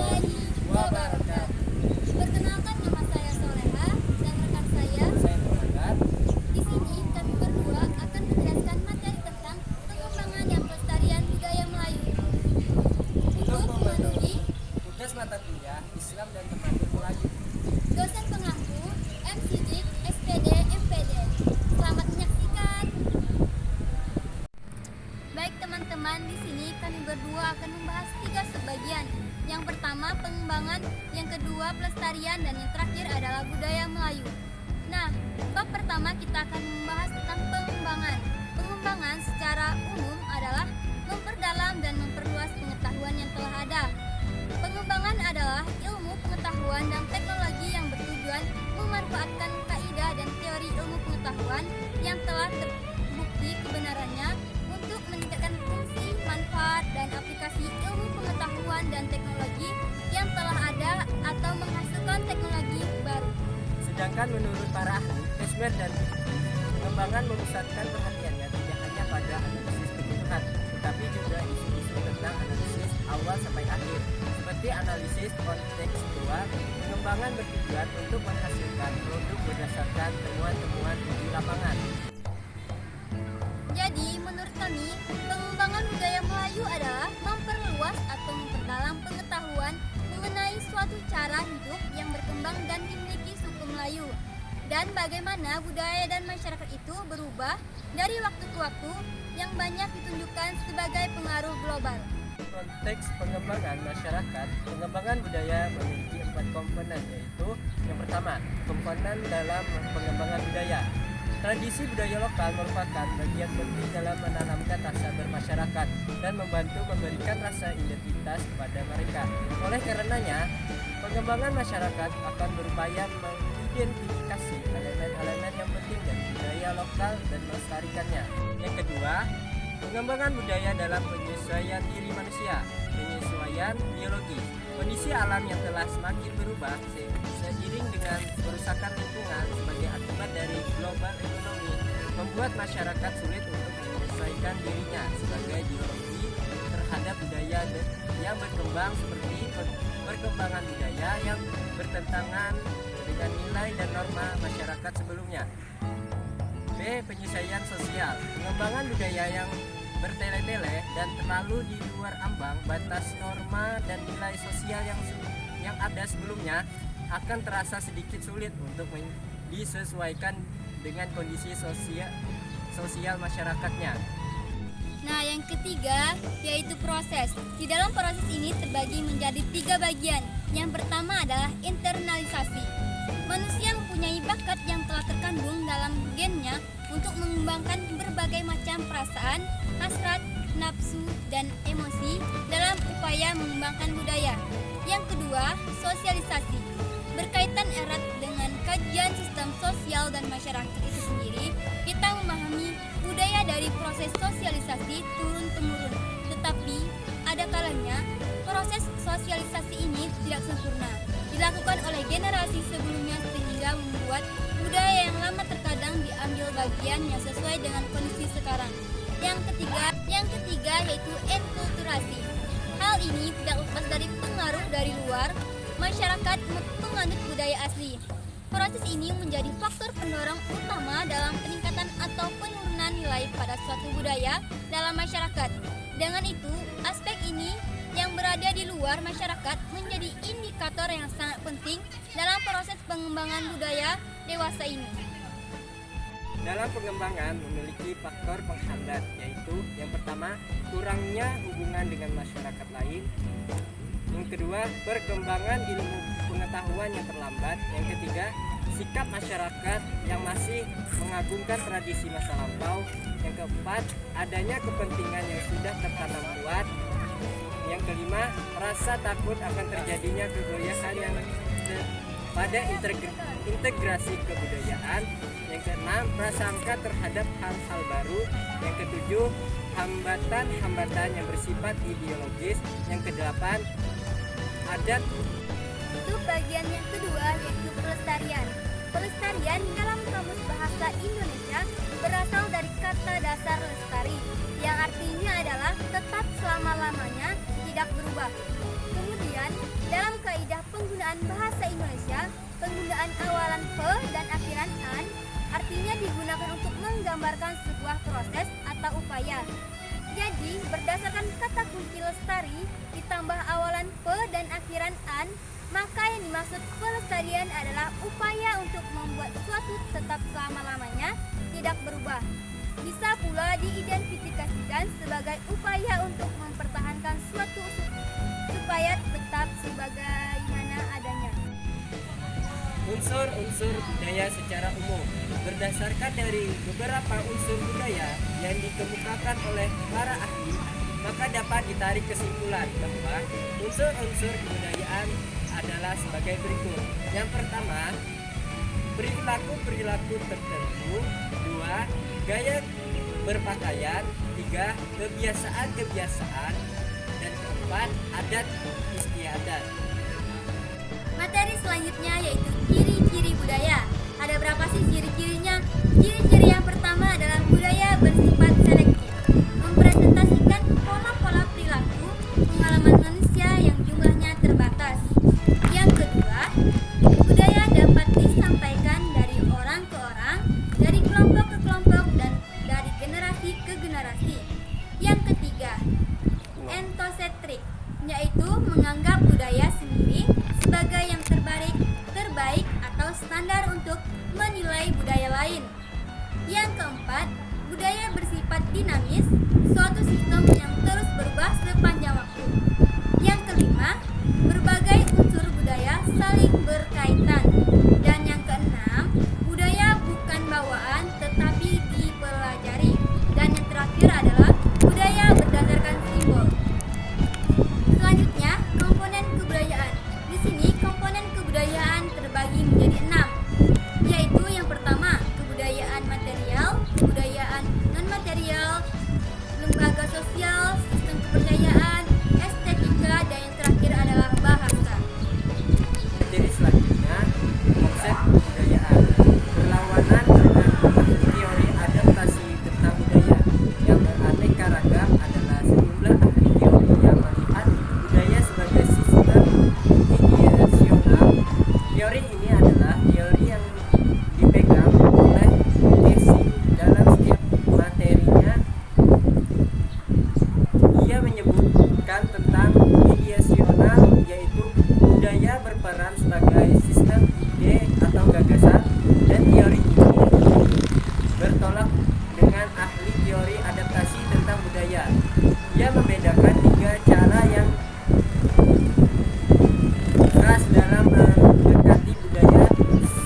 warahmatullahi wabarakatuh. Perkenalkan, nama saya Soleha dan rekan saya Muhammad. Di sini kami berdua akan menjelaskan materi tentang pengembangan dan pelestarian budaya Melayu. Untuk memenuhi Tugas mata kuliah Islam dan Tematik Melayu. dosen pengampu M. Sidik, SPD, MPD. Selamat menyaksikan. Baik teman-teman, di sini kami berdua akan membahas 3 subbagian. Yang pertama pengembangan, yang kedua pelestarian, dan yang terakhir adalah budaya Melayu. Nah, bab pertama kita akan membahas tentang pengembangan. Pengembangan secara umum adalah memperdalam dan memperluas pengetahuan yang telah ada. Pengembangan adalah ilmu pengetahuan dan teknologi yang bertujuan memanfaatkan kaidah dan teori ilmu pengetahuan yang telah terbukti kebenarannya untuk meningkatkan fungsi, manfaat, dan aplikasi ilmu pengetahuan dan teknologi yang telah ada atau menghasilkan teknologi baru. Sedangkan menurut para ahli, Esmer dan pengembangan memusatkan perhatiannya tidak hanya pada analisis kebutuhan, tetapi juga isu-isu tentang analisis awal sampai akhir. Seperti analisis kontekstual, pengembangan bertujuan untuk menghasilkan produk berdasarkan temuan-temuan uji lapangan. Jadi, menurut kami, pengembangan budaya Melayu adalah memperluas atau memperdalam pengetahuan mengenai suatu cara hidup yang berkembang dan dimiliki suku Melayu, dan bagaimana budaya dan masyarakat itu berubah dari waktu ke waktu yang banyak ditunjukkan sebagai pengaruh global. Konteks pengembangan masyarakat, pengembangan budaya memiliki 4 komponen, yaitu yang pertama, komponen dalam pengembangan budaya. Tradisi budaya lokal merupakan bagian penting dalam menanamkan rasa bermasyarakat dan membantu memberikan rasa identitas kepada mereka. Oleh karenanya, pengembangan masyarakat akan berupaya mengidentifikasi elemen-elemen yang penting dari budaya lokal dan melestarikannya. Yang kedua, pengembangan budaya dalam penyesuaian diri manusia, penyesuaian biologi. Kondisi alam yang telah semakin berubah seiring dengan kerusakan lingkungan sebagai akibat dari global ekonomi membuat masyarakat sulit untuk menyesuaikan dirinya sebagai biologi terhadap budaya yang berkembang, seperti perkembangan budaya yang bertentangan dengan nilai dan norma masyarakat sebelumnya. B. Penyesuaian sosial. Pengembangan budaya yang bertele-tele dan terlalu di luar ambang batas norma dan nilai sosial yang ada sebelumnya akan terasa sedikit sulit untuk disesuaikan dengan kondisi sosial masyarakatnya. Nah, yang ketiga yaitu proses. Di dalam proses ini terbagi menjadi 3 bagian. Yang pertama adalah internalisasi. Manusia mempunyai bakat yang telah terkandung dalam gennya untuk mengembangkan berbagai macam perasaan, hasrat, nafsu, dan emosi dalam upaya mengembangkan budaya. Yang kedua, sosialisasi. Berkaitan erat dengan kajian sistem sosial dan masyarakat itu sendiri, kita memahami budaya dari proses sosialisasi turun-temurun. Tetapi, ada kalanya proses sosialisasi ini tidak sempurna, dilakukan oleh generasi sebelumnya sehingga membuat budaya yang lama terkadang diambil bagian yang sesuai dengan kondisi sekarang. Yang ketiga yaitu enkulturasi. Hal ini tidak lepas dari pengaruh dari luar, masyarakat penganut budaya asli. Proses ini menjadi faktor pendorong utama dalam peningkatan atau penurunan nilai pada suatu budaya dalam masyarakat. Dengan itu, aspek ini yang berada di luar masyarakat menjadi indikator yang sangat penting dalam proses pengembangan budaya dewasa ini. Dalam pengembangan memiliki faktor penghambat, yaitu yang pertama, kurangnya hubungan dengan masyarakat lain. Yang kedua, perkembangan ilmu pengetahuan yang terlambat. Yang ketiga, sikap masyarakat yang masih mengagungkan tradisi masa lampau. Yang keempat, adanya kepentingan yang sudah tertanam kuat. Yang kelima, rasa takut akan terjadinya kegoyahan yang pada integrasi kebudayaan. Yang keenam, prasangka terhadap hal-hal baru. Yang ketujuh, hambatan-hambatan yang bersifat ideologis. Yang kedelapan, adat. Untuk bagian yang kedua yaitu pelestarian. Pelestarian dalam kamus bahasa Indonesia berasal dari kata dasar lestari yang artinya adalah tetap selama-lamanya, tidak berubah. Kemudian kebudayaan awalan P dan akhiran an artinya digunakan untuk menggambarkan sebuah proses atau upaya. Jadi, berdasarkan kata kunci lestari ditambah awalan P dan akhiran an, maka yang dimaksud pelestarian adalah upaya untuk membuat suatu tetap selama-lamanya tidak berubah. Bisa pula diidentifikasikan sebagai upaya untuk mempertahankan suatu supaya tetap sebagaimana adanya. Unsur-unsur budaya secara umum berdasarkan dari beberapa unsur budaya yang dikemukakan oleh para ahli, maka dapat ditarik kesimpulan bahwa unsur-unsur kebudayaan adalah sebagai berikut. Yang pertama, perilaku-perilaku tertentu. 2. Gaya berpakaian. 3. Kebiasaan-kebiasaan. Dan 4. Adat istiadat. Materi selanjutnya yaitu ciri-ciri budaya. Ada berapa sih ciri-cirinya? Ciri-ciri yang pertama adalah budaya bersifat selektif, mempresentasikan pola-pola perilaku, pengalaman manusia yang jumlahnya terbatas. Yang kedua, budaya dapat disampaikan dari orang ke orang, dari kelompok ke kelompok, dan dari generasi ke generasi. Yang ketiga, entosentrik, yaitu menganggap budaya sendiri sebagai yang terbaik atau standar untuk menilai budaya lain. Yang keempat, budaya bersifat dinamis, suatu sistem yang terus berubah sepanjang waktu. Yang kelima, berbagai unsur budaya saling berkaitan. Dan yang keenam, budaya bukan bawaan tetapi dipelajari. Dan yang terakhir adalah budaya berdasarkan simbol. Selanjutnya, komponen kebudayaan. Di sini komponen kebudayaan terbagi menjadi 6, yaitu yang pertama kebudayaan material, kebudayaan non-material, lembaga sosial, sistem kepercayaan, estetika, dan yang terakhir adalah bahasa. Jadi selanjutnya, konsep kebudayaan berlawanan dengan teori adaptasi tentang budaya yang beraneka ragam adalah sejumlah ahli teori yang melihat budaya sebagai sistem ideasional. Teori ini adalah teori yang dipegang oleh Casey dalam setiap materinya. Ia menyebutkan tentang ideasional, yaitu budaya berperan sebagai sistem ide atau gagasan, dan teori ini bertolak dengan ahli teori adaptasi tentang budaya. Ia membedakan 3 cara yang khas dalam mendekati budaya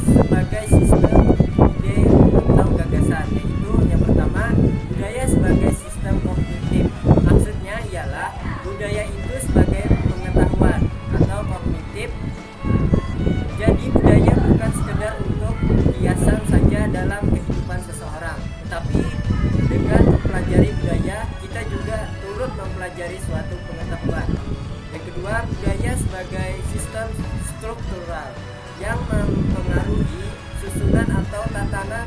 sebagai sistem ide atau gagasan, yaitu yang pertama, budaya sebagai sistem kognitif. Maksudnya ialah budaya itu sebagai pengetahuan atau kognitif. Jadi budaya bukan sekedar untuk hiasan saja dalam kehidupan seseorang, tetapi dengan mempelajari budaya kita juga turut mempelajari suatu pengetahuan. Yang kedua, budaya sebagai sistem struktural yang mempengaruhi susunan atau tatanan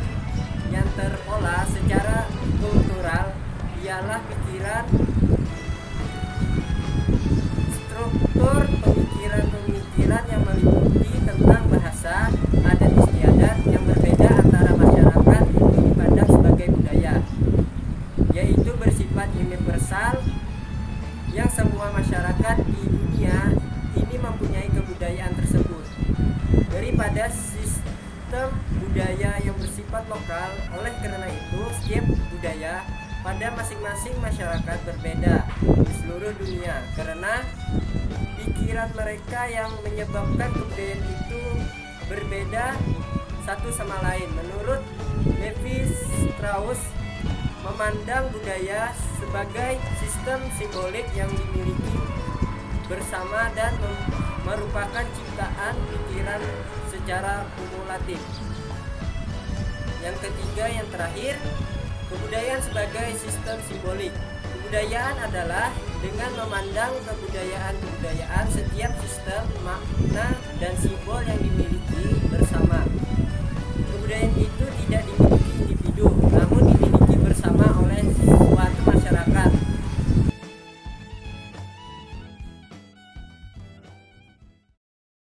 yang terpola secara kultural, ialah pikiran, struktur pemikiran yang meliputi tentang bahasa, adat istiadat yang berbeda antara masyarakat dipandang sebagai budaya, yaitu bersifat universal yang semua masyarakat di dunia ini mempunyai kebudayaan tersebut. Daripada sistem budaya yang bersifat lokal, oleh karena itu setiap budaya pada masing-masing masyarakat berbeda di seluruh dunia, karena pikiran mereka yang menyebabkan kebudayaan itu berbeda satu sama lain. Menurut Levi Strauss, memandang budaya sebagai sistem simbolik yang dimiliki bersama dan merupakan ciptaan pikiran secara kumulatif. Yang ketiga, yang terakhir, kebudayaan sebagai sistem simbolik. Kebudayaan adalah dengan memandang kebudayaan setiap sistem, makna, dan simbol yang